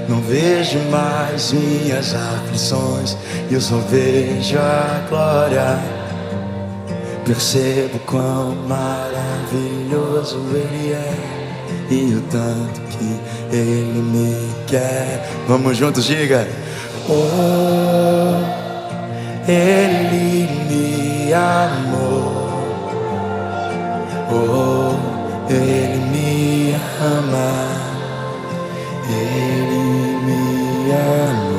Não vejo mais minhas aflições, eu só vejo a glória. Percebo quão maravilhoso Ele é e o tanto que Ele me quer. Vamos juntos, diga: oh, Ele me amou, oh, Ele me ama, Ele me amou.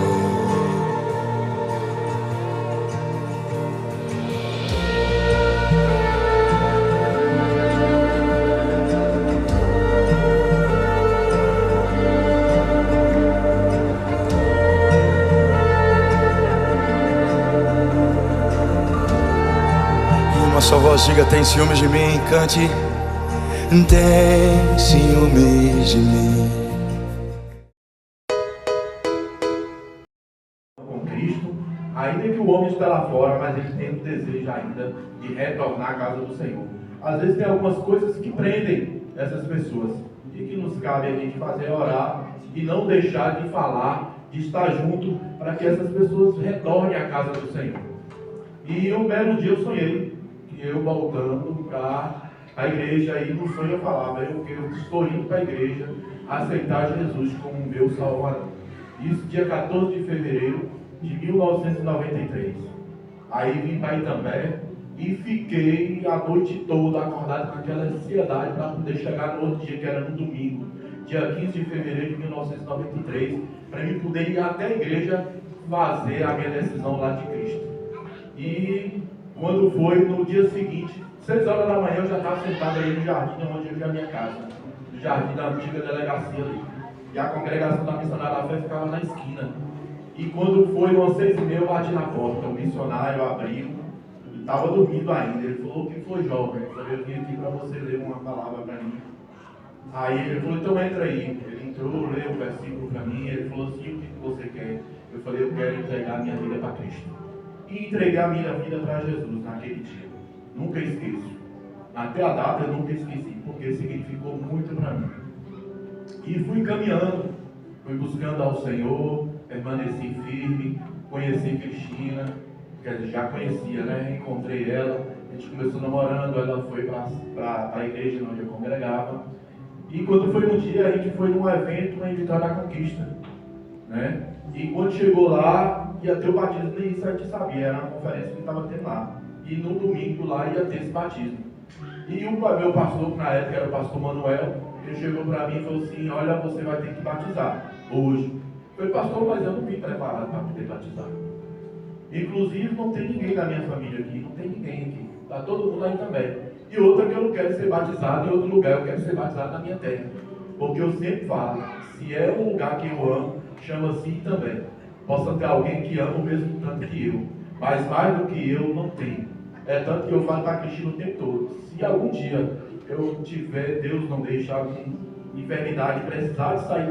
Sua voz diga: tem ciúmes de mim, cante. Tem ciúmes de mim. Com Cristo, ainda que o homem esteja lá fora, mas ele tem o desejo ainda de retornar à casa do Senhor. Às vezes tem algumas coisas que prendem essas pessoas e que nos cabe a gente fazer orar e não deixar de falar, de estar junto, para que essas pessoas retornem à casa do Senhor. E um belo dia eu sonhei eu voltando para a igreja, e no sonho eu falava: eu estou indo para a igreja aceitar Jesus como meu Salvador. Isso dia 14 de fevereiro de 1993. Aí vim para Itambé e fiquei a noite toda acordado com aquela ansiedade para poder chegar no outro dia, que era no domingo, dia 15 de fevereiro de 1993, para mim poder ir até a igreja fazer a minha decisão lá de Cristo. E quando foi no dia seguinte, 6 horas da manhã, eu já estava sentado aí no jardim onde eu tinha a minha casa, no jardim da antiga delegacia ali. E a congregação da Missionária da Fé ficava na esquina. E quando foi umas 6h30, eu bati na porta. O missionário abriu, ele estava dormindo ainda. Ele falou: o que foi, jovem? Eu falei: eu vim aqui para você ler uma palavra para mim. Aí ele falou: então entra aí. Ele entrou, leu o versículo para mim. Ele falou assim: o que você quer? Eu falei: eu quero entregar minha vida para Cristo. E entregar minha vida para Jesus naquele dia. Nunca esqueço. Até a data eu nunca esqueci, porque significou muito para mim. E fui caminhando, fui buscando ao Senhor, permaneci firme, conheci Cristina, quer dizer, já conhecia, né? Encontrei ela, a gente começou namorando, ela foi para a igreja onde eu congregava. E quando foi um dia, a gente foi num evento em Vitória da Conquista, né? E quando chegou lá, ia ter o batismo, nem isso a gente sabia, era uma conferência que estava tendo lá. E no domingo lá ia ter esse batismo. E o meu pastor, que na época era o pastor Manuel, ele chegou para mim e falou assim: olha, você vai ter que batizar hoje. Eu falei: pastor, mas eu não vim preparado para poder batizar. Inclusive não tem ninguém da minha família aqui, não tem ninguém aqui. Está todo mundo aí também. E outra, que eu não quero ser batizado em outro lugar, eu quero ser batizado na minha terra. Porque eu sempre falo, se é um lugar que eu amo, chama-se também. Possa ter alguém que ama o mesmo tanto que eu, mas mais do que eu não tem. É tanto que eu falo para a Cristina o tempo todo: se algum dia eu tiver, Deus não deixar, alguma enfermidade, precisar de sair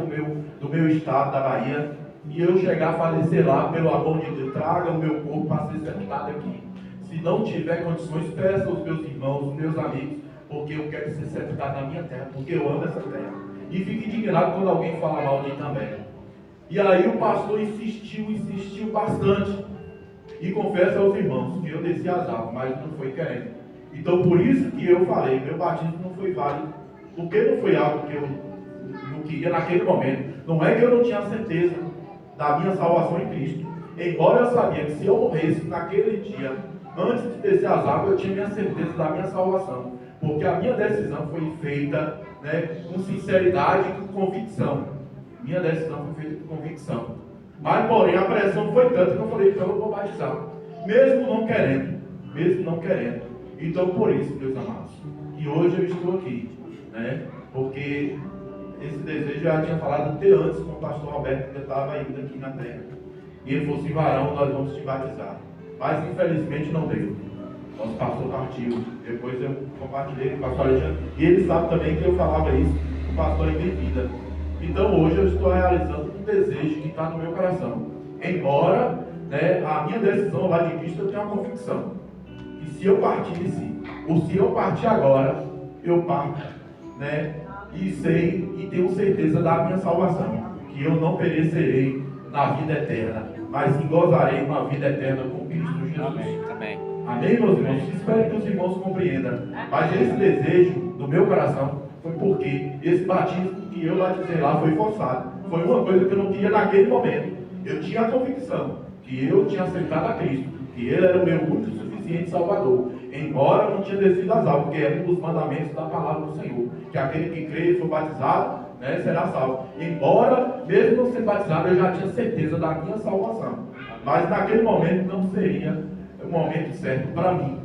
do meu estado, da Bahia, e eu chegar a falecer lá, pelo amor de Deus, traga o meu corpo para ser sepultado aqui. Se não tiver condições, peça aos meus irmãos, aos meus amigos, porque eu quero ser sepultado na minha terra, porque eu amo essa terra. E fique indignado quando alguém fala mal de mim também. E aí o pastor insistiu bastante. E confesso aos irmãos que eu desci as águas, mas não foi querendo. Então por isso que eu falei, meu batismo não foi válido, porque não foi algo que eu não queria naquele momento. Não é que eu não tinha certeza da minha salvação em Cristo. Embora eu sabia que se eu morresse naquele dia, antes de descer as águas, eu tinha minha certeza da minha salvação. Porque a minha decisão foi feita, né, com sinceridade e com convicção. Minha decisão foi feita com convicção. Mas, porém, a pressão foi tanta que eu falei: então eu vou batizar. Mesmo não querendo. Então, por isso, meus amados, que hoje eu estou aqui, né? Porque esse desejo eu já tinha falado até antes com o pastor Roberto, que eu estava ainda aqui na terra. E ele falou assim: varão, nós vamos te batizar. Mas, infelizmente, não deu. Nosso pastor partiu. Depois eu compartilhei com o pastor Alexandre. E ele sabe também que eu falava isso com o pastor em vida. Então hoje eu estou realizando um desejo que está no meu coração. Embora, né, a minha decisão lá de Cristo, eu tenho uma convicção. Que se eu partisse, ou se eu partir agora, eu parto, né? E sei e tenho certeza da minha salvação. que eu não perecerei na vida eterna, mas que gozarei uma vida eterna com Cristo Jesus. Amém. Amém. Amém, meus irmãos? Espero que os irmãos compreendam. Mas esse desejo do meu coração foi porque esse batismo que eu batizei lá foi forçado. Foi uma coisa que eu não queria naquele momento. Eu tinha a convicção que eu tinha aceitado a Cristo, que Ele era o meu único e suficiente Salvador. Embora eu não tinha descido as águas, porque é um dos mandamentos da palavra do Senhor, que aquele que crê e for batizado, né, será salvo. Embora, mesmo não sendo batizado, eu já tinha certeza da minha salvação. Mas naquele momento não seria o momento certo para mim,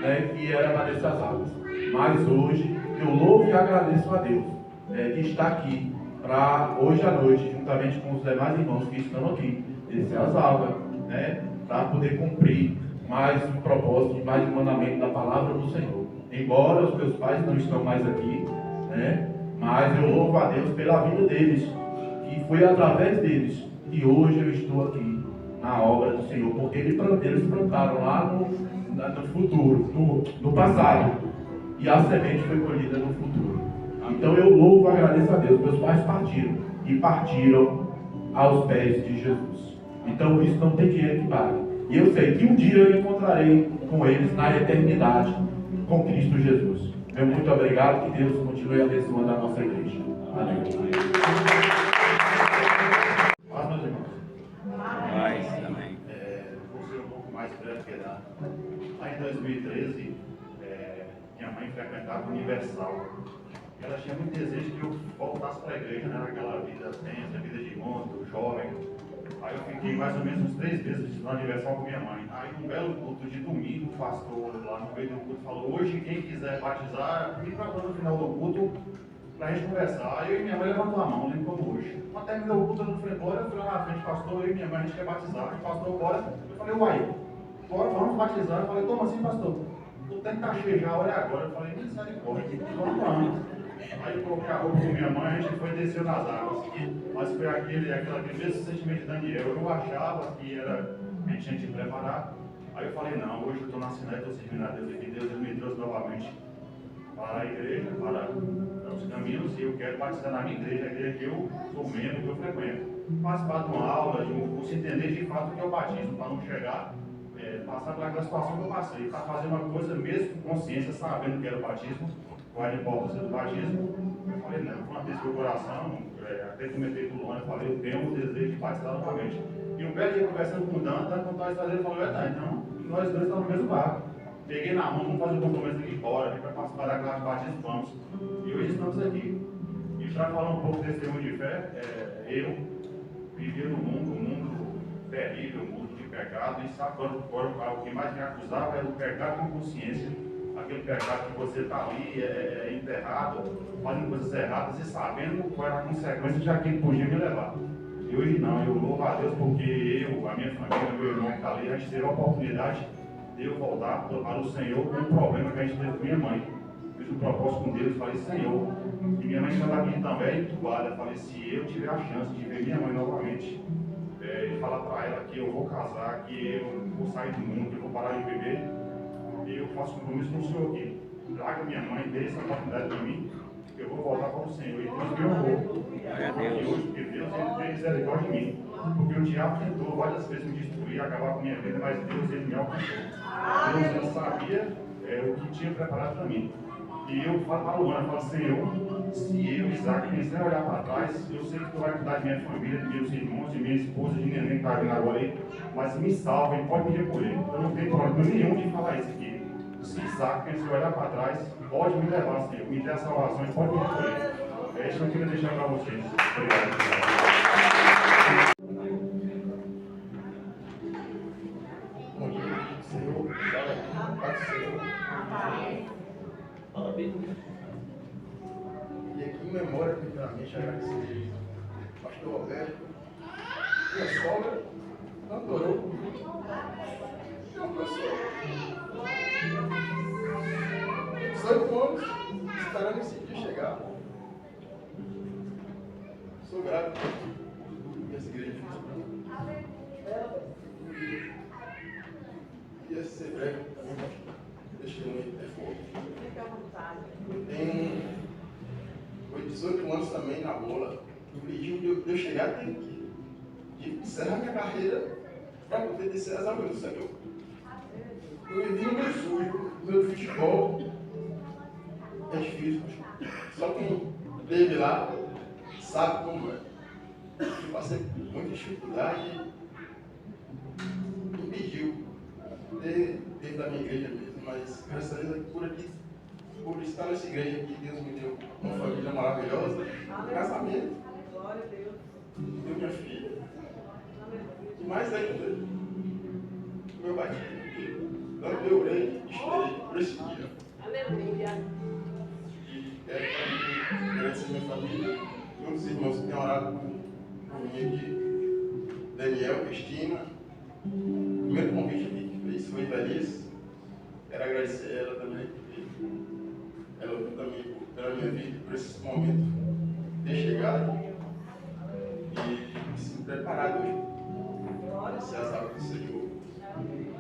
né, que era para descer as águas. Mas hoje eu louvo e agradeço a Deus de estar aqui para hoje à noite, juntamente com os demais irmãos que estão aqui, descer as águas, né, para poder cumprir mais um propósito, mais um mandamento da palavra do Senhor. Embora os meus pais não estão mais aqui, né, mas eu louvo a Deus pela vida deles, que foi através deles que hoje eu estou aqui na obra do Senhor, porque eles plantaram lá no futuro, no passado, e a semente foi colhida no futuro. Então eu louvo e agradeço a Deus. Meus pais partiram, e partiram aos pés de Jesus. Então isso não tem dinheiro que pague. E eu sei que um dia eu encontrarei com eles na eternidade, com Cristo Jesus. Meu muito obrigado, que Deus continue abençoando a nossa igreja. Amém. Paz, meus irmãos. Amém. Vou ser um pouco mais breve que dá. Lá em 2013, minha mãe frequentava o Universal. Ela tinha muito desejo que eu voltasse para a igreja, né? Aquela vida tensa, vida de mundo, jovem. Aí eu fiquei mais ou menos uns 3 meses no Universal com minha mãe. Aí num belo culto de domingo, o pastor lá no meio do culto falou: hoje quem quiser batizar, fica no final do culto para a gente conversar. Aí eu e minha mãe levantou a mão, lembro como hoje. Quando terminou o culto, eu não falei: bora, eu fui lá na frente, pastor, eu e minha mãe, a gente quer batizar. O pastor, bora. Eu falei: uai, bora, vamos batizar. Eu falei: como assim, pastor? O tempo está cheio já, olha agora. Eu falei: misericórdia, vamos. Aí eu coloquei a roupa com minha mãe, a gente foi descer nas águas. Mas foi aquele mesmo sentimento de Daniel. Eu achava que era a gente tinha que preparar. Aí eu falei: não, hoje eu estou na Sinai, estou servindo a Deus aqui. Deus me trouxe novamente para a igreja, para os caminhos, e eu quero participar na minha igreja, a igreja que eu sou membro, que eu frequento. Participar de uma aula, de se entender de fato o que é o batismo, para não chegar, passar pela situação que eu passei, para fazer uma coisa mesmo com consciência, sabendo que era o batismo, qual era a importância do batismo. Eu falei: não, plantei esse meu coração, até comentei com o Luan, eu falei: eu tenho o desejo de batizar novamente. E um belo dia conversando com o Dan, contou a história dele, falou: então nós dois estamos no mesmo barco. Peguei na mão, vamos fazer um compromisso aqui fora, para participar da classe de batismo, vamos. E hoje estamos aqui. E para falar um pouco desse testemunho de fé, eu vivia no mundo, um mundo terrível, um mundo de pecado, e sabe quando o que mais me acusava era o pecado com consciência, aquele pecado que você está ali enterrado, fazendo coisas erradas e sabendo qual era a consequência de aquilo que podia me levar. E hoje não, eu louvo a Deus porque eu, a minha família, meu irmão que está ali, a gente teve a oportunidade de eu voltar para o Senhor com um problema que a gente teve com minha mãe. Fiz um propósito com Deus, falei: Senhor, e minha mãe estava aqui também, entubada. Falei: se eu tiver a chance de ver minha mãe novamente, e falar para ela que eu vou casar, que eu vou sair do mundo, que eu vou parar de beber, e eu faço compromisso com o Senhor aqui. Traga minha mãe, dê essa oportunidade para mim, que eu vou voltar para o Senhor. E Deus me honrou. E hoje, porque Deus tem misericórdia de mim. Porque o diabo tentou várias vezes me destruir, acabar com a minha vida, mas Deus me alcançou. Deus já sabia o que tinha preparado para mim. E eu falo para o Luana, eu falo: Senhor, se eu, Isaac, quiser olhar para trás, eu sei que tu vai cuidar de minha família, de meus irmãos, de minha esposa, de neném que está vindo agora aí, mas me salva e pode me recolher. Eu não tenho problema nenhum de falar isso aqui. Se Isaac quiser olhar para trás, pode me levar, Senhor, me dê a salvação e pode me recolher. É isso que eu queria deixar para vocês. Obrigado. Senhor, Pai do Senhor. E aqui em memória, primeiramente, agradecer ao pastor Roberto, minha sogra, cantorou, e uma pessoa. 18 anos, esperando esse dia chegar. Sou grato por essa igreja de e esse ser breve, testemunho é forte. Foi 18 anos também na bola, impediu de eu chegar até aqui, de encerrar minha carreira para poder descer as águas do Senhor. Eu vivi no meu sonho, no meu futebol. É difícil, só quem esteve lá sabe como é. Eu passei por muita dificuldade, impediu dentro da minha igreja mesmo, mas graças a Deus, por estar nessa igreja aqui, Deus me deu uma família maravilhosa, um casamento, deu minha filha, e mais ainda, meu batismo, tanto eu orei e chorei por esse dia. Aleluia. E quero também agradecer a minha família, todos os irmãos que têm orado por mim aqui, Daniel, Cristina. O primeiro convite que fez foi Vanessa. Quero agradecer a ela também, porque ela lutou também pela minha vida, por esse momento ter chegado e se preparado hoje para descer as águas do Senhor.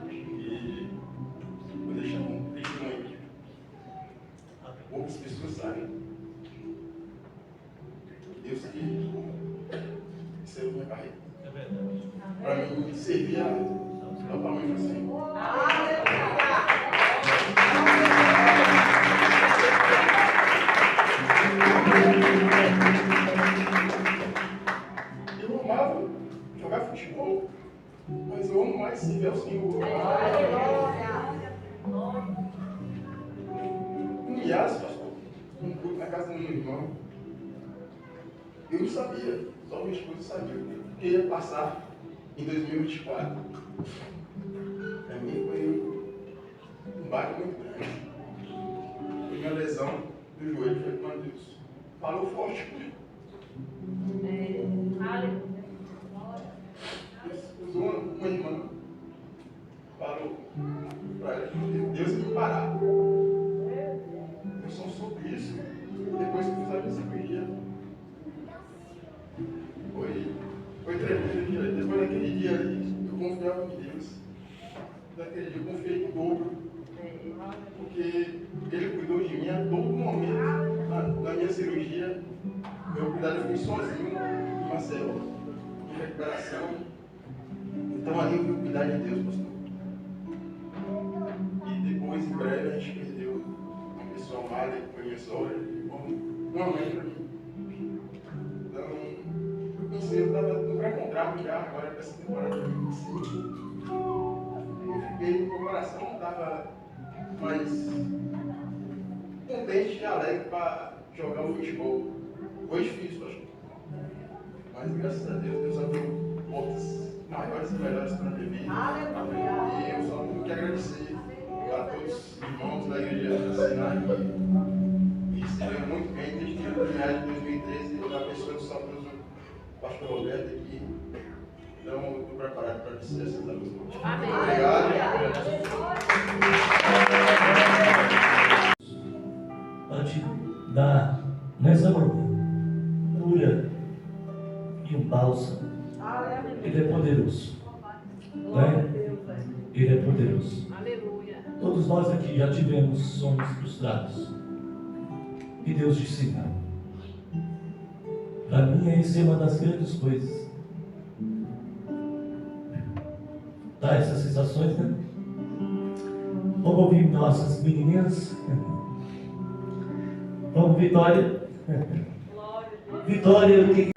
E vou deixar um testemunho aqui. Poucas pessoas sabem. Deus que serve minha carreira. Para mim, servir totalmente assim. Eu amava jogar futebol, mas eu amo mais servir ao Senhor. Um Iás, pastor, um culto na casa do meu irmão. Eu não sabia, só minha esposa sabia, que ia passar em 2024. Para mim foi um baque muito grande. Foi uma lesão do joelho, foi quando Deus falou forte comigo. Usou uma irmã, falou para ela que Deus ia me parar. Eu só soube isso depois que fiz a minha cirurgia. Foi tremendo. Depois daquele dia ali, eu confiava em Deus. Daquele dia eu confiei em dobro. Porque Ele cuidou de mim a todo momento. Na minha cirurgia, meu cuidado eu fiquei sozinho em Maceió, em recuperação. Então ali eu vi o cuidar de Deus, pastor. E depois, em breve, a gente perdeu uma pessoa amada que foi minha sogra, uma mãe para mim. Então, eu pensei, eu estava no pré-contrato já, agora para essa temporada de 2025. Eu fiquei, meu coração não estava mais contente e alegre para jogar o futebol. Foi difícil, pastor. Mas graças a Deus, Deus abriu portas maiores e melhores para a minha vida. E eu só tenho que agradecer a todos os irmãos da igreja da Sinai que se deu muito bem desde o primeiro de 2013, na pessoa do saudoso pastor Roberto aqui. Então, eu estou preparado para descer essa luz. Obrigado. Para te dar nessa manhã cura e um bálsamo. Ele é poderoso. Né? Ele é poderoso. Aleluia. Todos nós aqui já tivemos sonhos frustrados. E Deus disse não. Para mim, essa é uma das grandes coisas. Dá essas sensações, né? Vamos ouvir nossas menininhas. Vamos, Vitória. Vitória, o que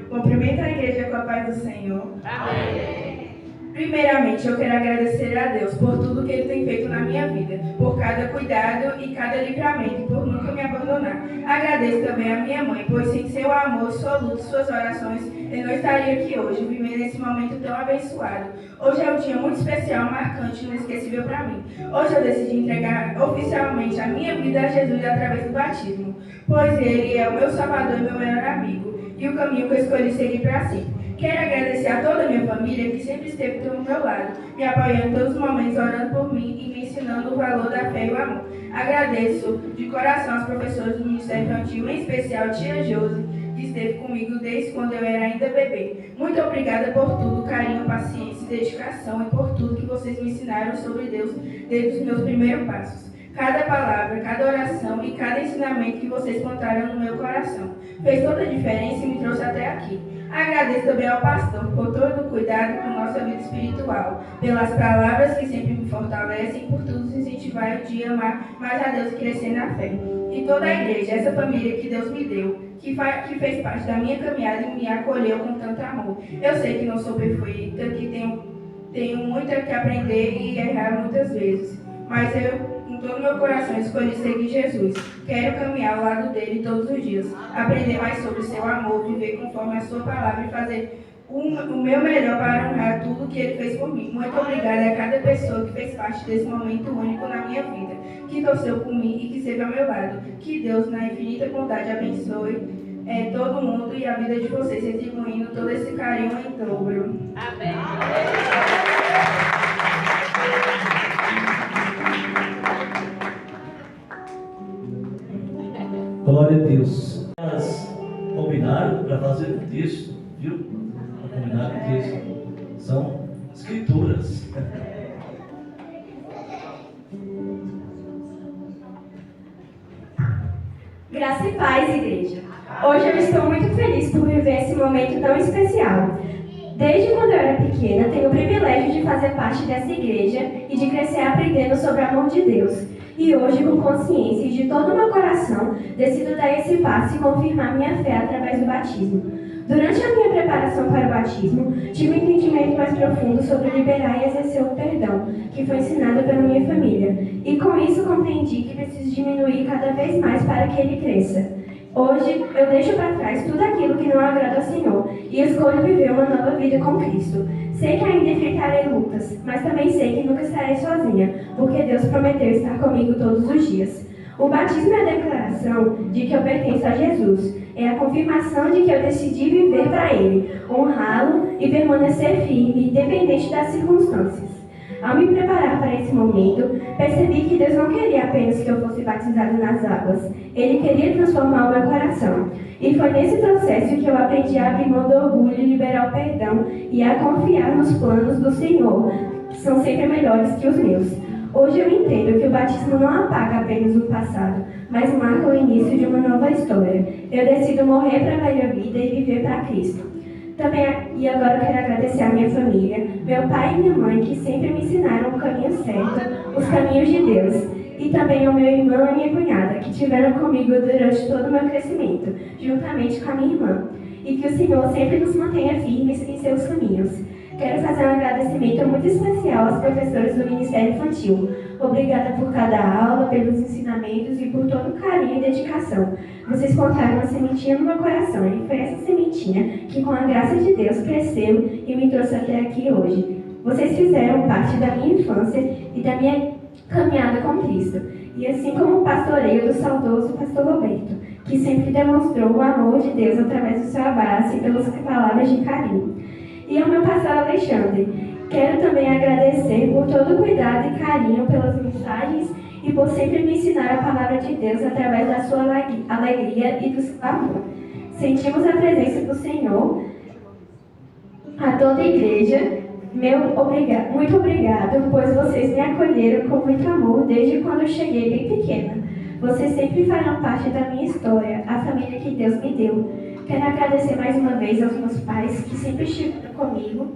Cumprimento a igreja com a paz do Senhor. Amém. Primeiramente, eu quero agradecer a Deus por tudo que Ele tem feito na minha vida, por cada cuidado e cada livramento, e por nunca me abandonar. Agradeço também a minha mãe, pois sem seu amor, sua luta e suas orações, eu não estaria aqui hoje, vivendo esse momento tão abençoado. Hoje é um dia muito especial, marcante e inesquecível para mim. Hoje eu decidi entregar oficialmente a minha vida a Jesus através do batismo, pois Ele é o meu Salvador e meu melhor amigo, e o caminho que eu escolhi seguir para sempre. Quero agradecer a toda a minha família que sempre esteve do meu lado, me apoiando em todos os momentos, orando por mim e me ensinando o valor da fé e o amor. Agradeço de coração aos professores do Ministério Infantil, em especial a tia Josi, que esteve comigo desde quando eu era ainda bebê. Muito obrigada por tudo, carinho, paciência e dedicação, e por tudo que vocês me ensinaram sobre Deus desde os meus primeiros passos. cada palavra, cada oração e cada ensinamento que vocês plantaram no meu coração. Fez toda a diferença e me trouxe até aqui. Agradeço também ao pastor por todo o cuidado com nossa vida espiritual, pelas palavras que sempre me fortalecem e por tudo nos incentivar a dia amar mais a Deus e crescer na fé. E toda a igreja, essa família que Deus me deu, que fez parte da minha caminhada e me acolheu com tanto amor. Eu sei que não sou perfeita, que tenho muito que aprender e errar muitas vezes, mas eu, em todo meu coração, escolhi seguir Jesus. Quero caminhar ao lado dele todos os dias, aprender mais sobre o seu amor, viver conforme a sua palavra e fazer o meu melhor para honrar tudo que ele fez por mim. Muito obrigada a cada pessoa que fez parte desse momento único na minha vida, que torceu por mim e que esteve ao meu lado. Que Deus, na infinita bondade, abençoe todo mundo e a vida de vocês, retribuindo todo esse carinho em dobro. Amém. Glória a Deus. Elas combinaram para fazer um texto, viu? Combinaram um texto. São escritoras. Graça e paz, igreja. Hoje eu estou muito feliz por viver esse momento tão especial. Desde quando eu era pequena, tenho o privilégio de fazer parte dessa igreja e de crescer aprendendo sobre o amor de Deus. E hoje, com consciência e de todo o meu coração, decido dar esse passo e confirmar minha fé através do batismo. Durante a minha preparação para o batismo, tive um entendimento mais profundo sobre liberar e exercer o perdão, que foi ensinado pela minha família. E com isso compreendi que preciso diminuir cada vez mais para que ele cresça. Hoje, eu deixo para trás tudo aquilo que não agrada ao Senhor e escolho viver uma nova vida com Cristo. Sei que ainda enfrentarei lutas, mas também sei que nunca estarei sozinha, porque Deus prometeu estar comigo todos os dias. O batismo é a declaração de que eu pertenço a Jesus. É a confirmação de que eu decidi viver para Ele, honrá-lo e permanecer firme, independente das circunstâncias. Ao me preparar para esse momento, percebi que Deus não queria apenas que eu fosse batizado nas águas. Ele queria transformar o meu coração. E foi nesse processo que eu aprendi a abrir mão do orgulho e liberar o perdão e a confiar nos planos do Senhor, que são sempre melhores que os meus. Hoje eu entendo que o batismo não apaga apenas o passado, mas marca o início de uma nova história. Eu decido morrer para a velha vida e viver para Cristo. E agora eu quero agradecer à minha família, meu pai e minha mãe, que sempre me ensinaram o caminho certo, os caminhos de Deus. E também ao meu irmão e minha cunhada, que estiveram comigo durante todo o meu crescimento, juntamente com a minha irmã. E que o Senhor sempre nos mantenha firmes em seus caminhos. Quero fazer um agradecimento muito especial aos professores do Ministério Infantil. Obrigada por cada aula, pelos ensinamentos e por todo o carinho e dedicação. Vocês plantaram uma sementinha no meu coração e foi essa sementinha que, com a graça de Deus, cresceu e me trouxe até aqui hoje. Vocês fizeram parte da minha infância e da minha caminhada com Cristo. E assim como o pastoreio do saudoso pastor Roberto, que sempre demonstrou o amor de Deus através do seu abraço e pelas palavras de carinho. E ao meu pastor Alexandre, quero também agradecer por todo o cuidado e carinho pelas mensagens e por sempre me ensinar a palavra de Deus através da sua alegria e do seu amor. Sentimos a presença do Senhor. A toda a igreja, muito obrigado, pois vocês me acolheram com muito amor desde quando eu cheguei bem pequena. Vocês sempre farão parte da minha história, a família que Deus me deu. Quero agradecer mais uma vez aos meus pais que sempre estiveram comigo,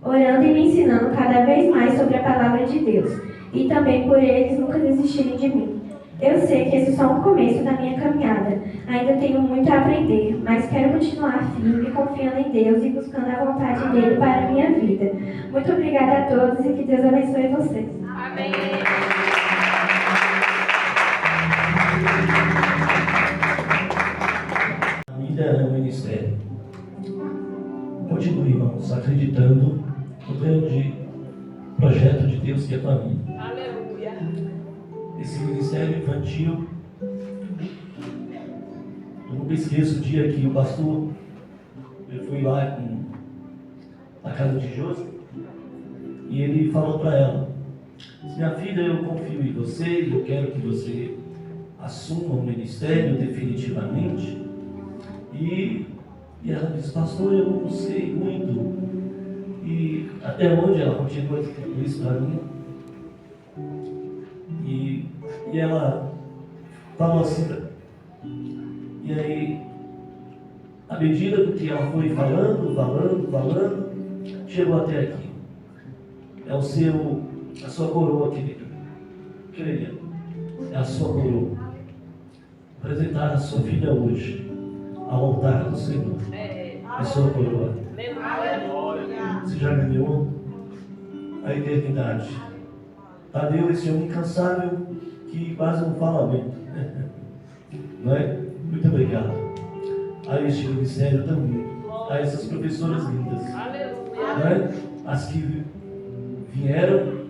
orando e me ensinando cada vez mais sobre a palavra de Deus. E também por eles nunca desistirem de mim. Eu sei que esse é só o começo da minha caminhada. Ainda tenho muito a aprender, mas quero continuar firme, confiando em Deus e buscando a vontade dele para a minha vida. Muito obrigada a todos e que Deus abençoe vocês. Amém. Vida é um ministério. Continue, irmãos, acreditando no grande projeto de Deus que é a família. Aleluia. Esse ministério infantil, eu nunca esqueço o dia que o pastor, eu fui lá na casa de Josi e ele falou para ela: minha filha, eu confio em você, eu quero que você assuma o ministério definitivamente. E ela disse: pastor, eu não sei muito. E até onde ela continua dizendo isso para mim. E E ela falou assim, e aí, à medida que ela foi falando, chegou até aqui. É a sua coroa, querida. Creia, é a sua coroa. Apresentar a sua filha hoje ao altar do Senhor. É a sua coroa. Você já ganhou a eternidade. Tadeu, esse homem incansável que quase não fala bem. Não é? Muito obrigado a este ministério tão lindo, a essas professoras lindas, não é? As que vieram,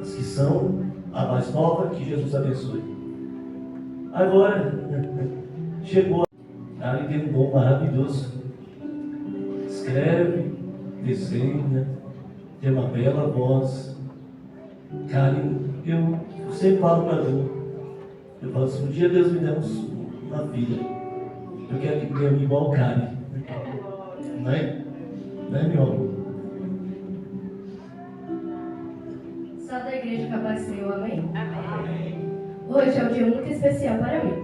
as que são, a mais nova, que Jesus abençoe. Agora, chegou, ali tem um dom maravilhoso, escreve, desenha, tem uma bela voz. Karen, eu sempre falo para Deus, eu falo assim, um dia Deus me der uma filha, eu quero que tenha igual Karen, não é? Não é, meu amor? Só da igreja capaz do Senhor, amém? Amém. Hoje é um dia muito especial para mim,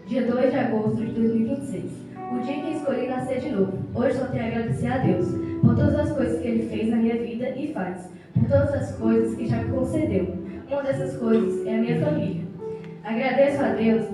dia 2 de agosto de 2026, o dia em que escolhi nascer de novo. Hoje só tenho a agradecer a Deus por todas as coisas que Ele fez na minha vida e faz, por todas as coisas que já me concedeu. Uma dessas coisas é a minha família. Agradeço a Deus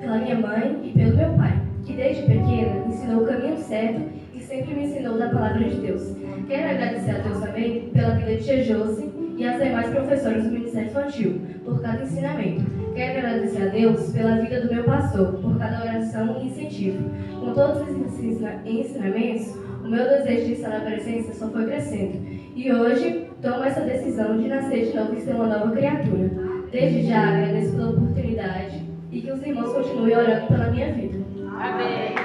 pela minha mãe e pelo meu pai, que desde pequena me ensinou o caminho certo e sempre me ensinou da palavra de Deus. Quero agradecer a Deus também pela vida de Tia Josi e as demais professoras do Ministério Infantil, por cada ensinamento. Quero agradecer a Deus pela vida do meu pastor, por cada oração e incentivo. Com todos esses ensinamentos, o meu desejo de estar na presença só foi crescendo. E hoje, tomo essa decisão de nascer de novo e ser uma nova criatura. Desde já, agradeço pela oportunidade e que os irmãos continuem orando pela minha vida. Amém.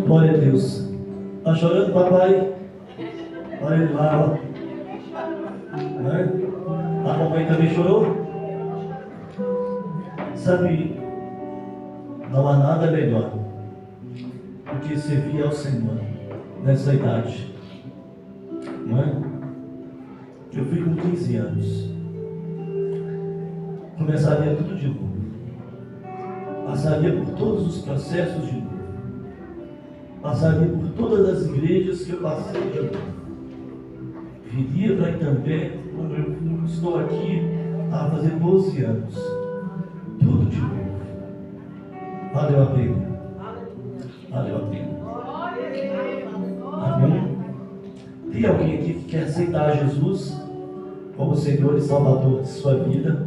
Glória a Deus. Está chorando, papai? Olha ele lá, ó. Né? A mamãe também chorou? Sabe, não há nada melhor do que servir ao Senhor nessa idade. Não é? Eu fui com 15 anos. Começaria tudo de novo. Passaria por todos os processos de novo. Passaria por todas as igrejas que eu passei de novo. Viria para Itambé, quando eu estou aqui, a fazer 12 anos. Tudo de novo. Valeu a pena. Valeu a pena. Amém? Tem alguém aqui que quer aceitar Jesus como Senhor e Salvador de sua vida?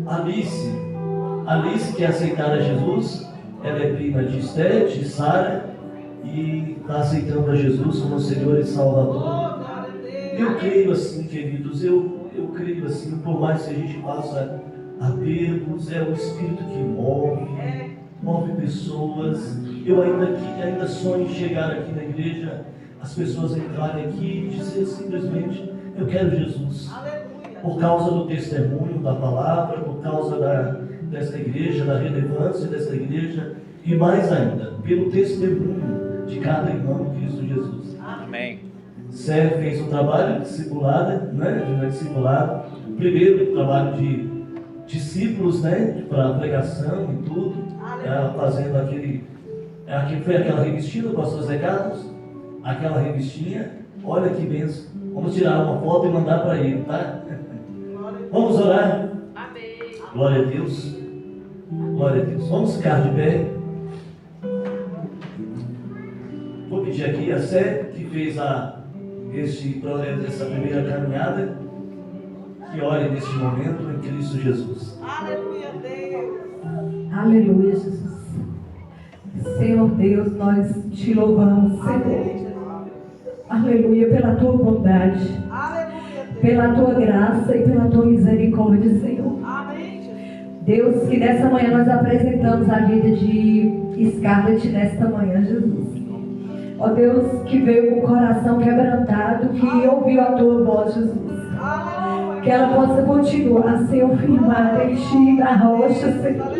Alice quer aceitar a Jesus. Ela é prima de Esther, de Sara, e está aceitando a Jesus como Senhor e Salvador. Eu creio assim, queridos, eu creio assim, por mais que a gente passe apertos, é o Espírito que move pessoas. Eu ainda sonho em chegar aqui na igreja, as pessoas entrarem aqui e dizer simplesmente, eu quero Jesus. Por causa do testemunho da palavra, por causa desta igreja, da relevância desta igreja, e mais ainda, pelo testemunho de cada irmão em Cristo Jesus. Amém. Sérgio fez um trabalho discipulado, né? Discipulado. Primeiro, trabalho de discípulos, né? Para pregação e tudo. Fazendo foi aquela revistinha do pastor Zé Carlos. Aquela revistinha, olha que benção. Vamos tirar uma foto e mandar para ele, tá? Vamos orar? Amém. Glória a Deus. Glória a Deus. Vamos ficar de pé. Vou pedir aqui a Sé, que fez essa primeira caminhada, que ore neste momento em Cristo Jesus. Aleluia, Deus. Aleluia, Jesus. Senhor Deus, nós te louvamos, Senhor. Aleluia, pela tua bondade. Aleluia, Deus. Pela tua graça e pela tua misericórdia, Senhor. Amém, Jesus. Deus, que nessa manhã nós apresentamos a vida de Scarlett nesta manhã, Jesus. Ó Deus, que veio com o coração quebrantado, que ouviu a tua voz, Jesus. Que ela possa continuar, Senhor, firmada em ti, na rocha, Senhor.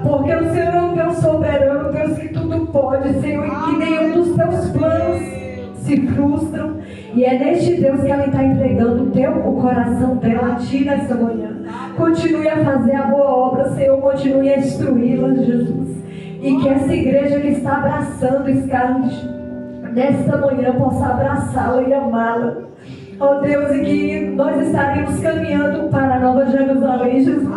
Porque o Senhor é um Deus soberano, Deus que tudo pode, Senhor, e que nenhum dos teus planos se se frustram. E é neste Deus que ela está entregando o coração dela a Ti nessa manhã. Continue a fazer a boa obra, Senhor, continue a instruí-la, Jesus. E que essa igreja que está abraçando Scarlett nesta manhã possa abraçá-la e amá-la. Ó Deus, e que nós estaremos caminhando para a Nova Jerusalém, Jesus.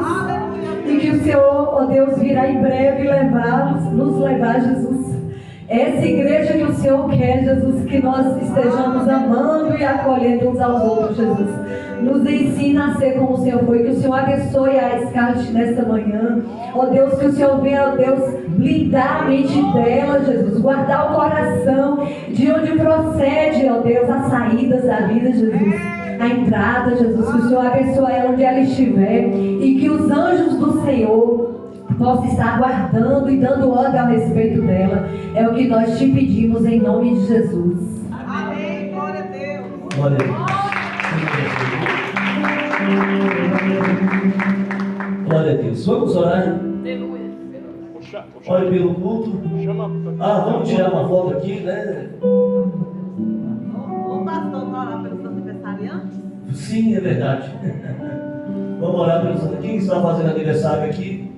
E que o Senhor, ó Deus, virá em breve nos levar, Jesus. Essa igreja que o Senhor quer, Jesus, que nós estejamos amando e acolhendo uns aos outros, Jesus. Nos ensina a ser como o Senhor foi, que o Senhor abençoe a Scarlett nesta manhã. Ó Deus, que o Senhor venha, ó Deus, blindar a mente dela, Jesus. Guardar o coração de onde procede, ó Deus, as saídas da vida, Jesus. A entrada, Jesus, que o Senhor abençoe ela onde ela estiver. E que os anjos do Senhor possa estar guardando e dando ordem a respeito dela. É o que nós te pedimos em nome de Jesus. Amém. Glória a Deus. Glória a Deus. Glória a Deus. Vamos orar? Ore pelo culto. Vamos tirar uma foto aqui, né? O pastor vai orar pelos aniversariantes? Sim, é verdade. Vamos orar pelos. Quem está fazendo aniversário aqui?